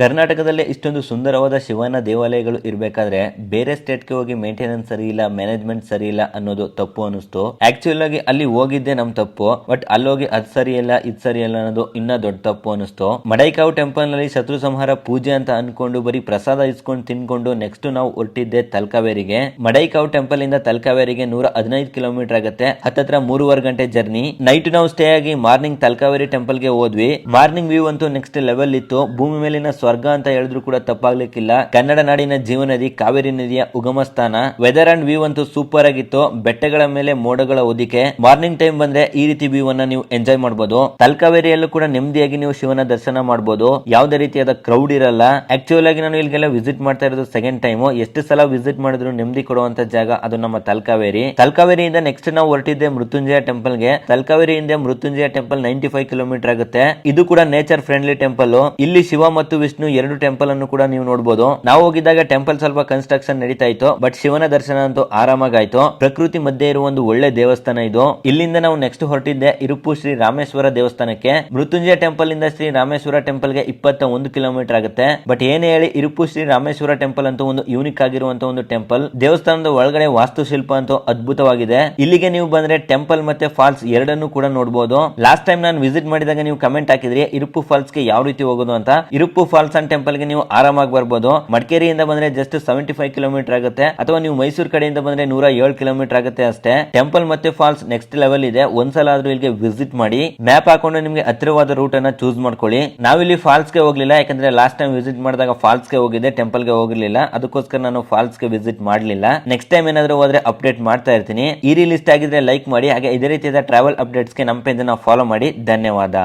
ಕರ್ನಾಟಕದಲ್ಲೇ ಇಷ್ಟೊಂದು ಸುಂದರವಾದ ಶಿವನ ದೇವಾಲಯಗಳು ಇರಬೇಕಾದ್ರೆ ಬೇರೆ ಸ್ಟೇಟ್ಗೆ ಹೋಗಿ ಮೇಂಟೆನೆನ್ಸ್ ಸರಿ ಇಲ್ಲ, ಮ್ಯಾನೇಜ್ಮೆಂಟ್ ಸರಿ ಇಲ್ಲ ಅನ್ನೋದು ತಪ್ಪು ಅನಿಸ್ತು. ಆಕ್ಚುಲ್ ಆಗಿ ಅಲ್ಲಿ ಹೋಗಿದ್ದೆ ನಮ್ ತಪ್ಪು, ಬಟ್ ಅಲ್ಲಿ ಹೋಗಿ ಅದ್ ಸರಿ ಇಲ್ಲ ಇದ್ ಸರಿ ಇಲ್ಲ ಅನ್ನೋದು ಇನ್ನ ದೊಡ್ಡ ತಪ್ಪು ಅನಿಸ್ತು. ಮಡೈಕಾವ್ ಟೆಂಪಲ್ ನಲ್ಲಿ ಶತ್ರು ಸಂಹಾರ ಪೂಜೆ ಅಂತ ಅನ್ಕೊಂಡು ಬರೀ ಪ್ರಸಾದ ಇಸ್ಕೊಂಡು ತಿನ್ಕೊಂಡು ನೆಕ್ಸ್ಟ್ ನಾವು ಹೊರಟಿದ್ದೆ ತಲಕಾವೇರಿಗೆ. ಮಡೈಕಾವ್ ಟೆಂಪಲ್ ಇಂದ ತಲಕಾವೇರಿಗೆ 115 ಕಿಲೋಮೀಟರ್ ಆಗುತ್ತೆ. ಹತ್ತತ್ರ 3.5 ಗಂಟೆ ಜರ್ನಿ. ನೈಟ್ ನಾವು ಸ್ಟೇ ಆಗಿ ಮಾರ್ನಿಂಗ್ ತಲಕಾವೇರಿ ಟೆಂಪಲ್ ಗೆ ಹೋದ್ವಿ. ಮಾರ್ನಿಂಗ್ ವ್ಯೂ ಅಂತೂ ನೆಕ್ಸ್ಟ್ ಲೆವೆಲ್ ಇತ್ತು. ಭೂಮಿ ಮೇಲಿನ ಸ್ವರ್ಗ ಅಂತ ಹೇಳಿದ್ರು ಕೂಡ ತಪ್ಪಾಗ್ಲಿಕ್ಕಿಲ್ಲ. ಕನ್ನಡ ನಾಡಿನ ಜೀವನದಿ ಕಾವೇರಿ ನದಿಯ ಉಗಮ ಸ್ಥಾನ. ವೆದರ್ ಅಂಡ್ ವ್ಯೂ ಅಂತೂ ಸೂಪರ್ ಆಗಿತ್ತು. ಬೆಟ್ಟಗಳ ಮೇಲೆ ಮೋಡಗಳ ಹೊದಿಕೆ. ಮಾರ್ನಿಂಗ್ ಟೈಮ್ ಬಂದ್ರೆ ಈ ರೀತಿ ವ್ಯೂ ಅನ್ನ ನೀವು ಎಂಜಾಯ್ ಮಾಡಬಹುದು. ತಲಕಾವೇರಿಯಲ್ಲೂ ಕೂಡ ನೆಮ್ಮದಿಯಾಗಿ ನೀವು ಶಿವನ ದರ್ಶನ ಮಾಡಬಹುದು. ಯಾವುದೇ ರೀತಿಯಾದ ಕ್ರೌಡ್ ಇರಲ್ಲ. ಆಕ್ಚುಲ್ ಆಗಿ ನಾನು ಇಲ್ಲಿಗೆಲ್ಲ ವಿಸಿಟ್ ಮಾಡ್ತಾ ಇರೋದು ಸೆಕೆಂಡ್ ಟೈಮ್. ಎಷ್ಟು ಸಲ ವಿಸಿಟ್ ಮಾಡಿದ್ರು ನೆಮ್ಮದಿ ಕೊಡುವಂತ ಜಾಗ ಅದು ನಮ್ಮ ತಲಕಾವೇರಿ. ತಲಕಾವೇರಿಯಿಂದ ನೆಕ್ಸ್ಟ್ ನಾವು ಹೊರಟಿದ್ದೆ ಮೃತ್ಯುಂಜಯ ಟೆಂಪಲ್ ಗೆ. ತಲಕಾವೇರಿಯಿಂದ ಮೃತ್ಯುಂಜಯ ಟೆಂಪಲ್ 95 ಕಿಲೋಮೀಟರ್ ಆಗುತ್ತೆ. ಇದು ಕೂಡ ನೇಚರ್ ಫ್ರೆಂಡ್ಲಿ ಟೆಂಪಲ್. ಇಲ್ಲಿ ಶಿವ ಮತ್ತು ವಿಷ್ಣು ಎರಡು ಟೆಂಪಲ್ ಅನ್ನು ಕೂಡ ನೀವು ನೋಡಬಹುದು. ನಾವು ಹೋಗಿದ್ದಾಗ ಟೆಂಪಲ್ ಸ್ವಲ್ಪ ಕನ್ಸ್ಟ್ರಕ್ಷನ್ ನಡೀತಾ ಇತ್ತು, ಬಟ್ ಶಿವನ ದರ್ಶನ ಅಂತೂ ಆರಾಮಾಗಾಯ್ತು. ಪ್ರಕೃತಿ ಮಧ್ಯೆ ಇರುವ ಒಂದು ಒಳ್ಳೆ ದೇವಸ್ಥಾನ ಇದು. ಇಲ್ಲಿಂದ ನಾವು ನೆಕ್ಸ್ಟ್ ಹೊರಟಿದ್ದೆ ಇರುಪ್ಪು ಶ್ರೀ ರಾಮೇಶ್ವರ ದೇವಸ್ಥಾನಕ್ಕೆ. ಮೃತ್ಯುಂಜಯ ಟೆಂಪಲ್ ಇಂದ ಶ್ರೀ ರಾಮೇಶ್ವರ ಟೆಂಪಲ್ ಗೆ 21 ಕಿಲೋಮೀಟರ್ ಆಗುತ್ತೆ. ಬಟ್ ಏನೇ ಹೇಳಿ ಇರುಪ್ಪು ಶ್ರೀ ರಾಮೇಶ್ವರ ಟೆಂಪಲ್ ಅಂತೂ ಒಂದು ಯೂನಿಕ್ ಆಗಿರುವಂತ ಒಂದು ಟೆಂಪಲ್. ದೇವಸ್ಥಾನದ ಒಳಗಡೆ ವಾಸ್ತುಶಿಲ್ಪ ಅಂತೂ ಅದ್ಭುತವಾಗಿದೆ. ಇಲ್ಲಿಗೆ ನೀವು ಬಂದ್ರೆ ಟೆಂಪಲ್ ಮತ್ತೆ ಫಾಲ್ಸ್ ಎರಡನ್ನು ಕೂಡ ನೋಡಬಹುದು. ಲಾಸ್ಟ್ ಟೈಮ್ ನಾನು ವಿಸಿಟ್ ಮಾಡಿದಾಗ ನೀವು ಕಮೆಂಟ್ ಹಾಕಿದ್ರಿ ಇರುಪ್ಪು ಫಾಲ್ಸ್ ಗೆ ಯಾವ ರೀತಿ ಹೋಗೋದು ಅಂತ. ಇರುಪ್ಪು ಫಾಲ್ಸ್ ಅಂಡ್ ಟೆಂಪಲ್ ಗೆ ನೀವು ಆರಾಮಾಗಿ ಬರ್ಬೋದು. ಮಡಿಕೇರಿಯಿಂದ ಬಂದ್ರೆ ಜಸ್ಟ್ 75 ಕಿಲೋಮೀಟರ್ ಆಗುತ್ತೆ, ಅಥವಾ ನೀವು ಮೈಸೂರು ಕಡೆಯಿಂದ ಬಂದ್ರೆ 107 ಕಿಲೋಮೀಟರ್ ಆಗುತ್ತೆ ಅಷ್ಟೇ. ಟೆಂಪಲ್ ಮತ್ತೆ ಫಾಲ್ಸ್ ನೆಕ್ಸ್ಟ್ ಲೆವೆಲ್ ಇದೆ. ಒಂದ್ಸಲ ಆದ್ರೂ ಇಲ್ಲಿಗೆ ವಿಸಿಟ್ ಮಾಡಿ. ಮ್ಯಾಪ್ ಹಾಕೊಂಡು ನಿಮ್ಗೆ ಹತ್ತಿರವಾದ ರೂಟ್ ಅನ್ನ ಚೂಸ್ ಮಾಡ್ಕೊಳ್ಳಿ. ನಾವಿಲ್ಲಿ ಫಾಲ್ಸ್ ಗೆ ಹೋಗ್ಲಿಲ್ಲ, ಯಾಕಂದ್ರೆ ಲಾಸ್ಟ್ ಟೈಮ್ ವಿಸಿಟ್ ಮಾಡಿದಾಗ ಫಾಲ್ಸ್ ಗೆ ಹೋಗಿದ್ದೆ, ಟೆಂಪಲ್ ಗೆ ಹೋಗಿರ್ಲಿಲ್ಲ. ಅದಕ್ಕೋಸ್ಕರ ನಾನು ಫಾಲ್ಸ್ ಗೆ ವಿಸಿಟ್ ಮಾಡಲಿಲ್ಲ. ನೆಕ್ಸ್ಟ್ ಟೈಮ್ ಏನಾದ್ರೂ ಹೋದ್ರೆ ಅಪ್ಡೇಟ್ ಮಾಡ್ತಾ ಇರ್ತೀನಿ. ಈ ರೀಲ್ ಇಷ್ಟ ಆಗಿದ್ರೆ ಲೈಕ್ ಮಾಡಿ. ಹಾಗೆ ಇದೇ ರೀತಿಯಾದ ಟ್ರಾವೆಲ್ ಅಪ್ಡೇಟ್ಸ್ ಗೆ ನಮ್ಮ ಪೇಜ್ ಅನ್ನ ಫಾಲೋ ಮಾಡಿ. ಧನ್ಯವಾದ.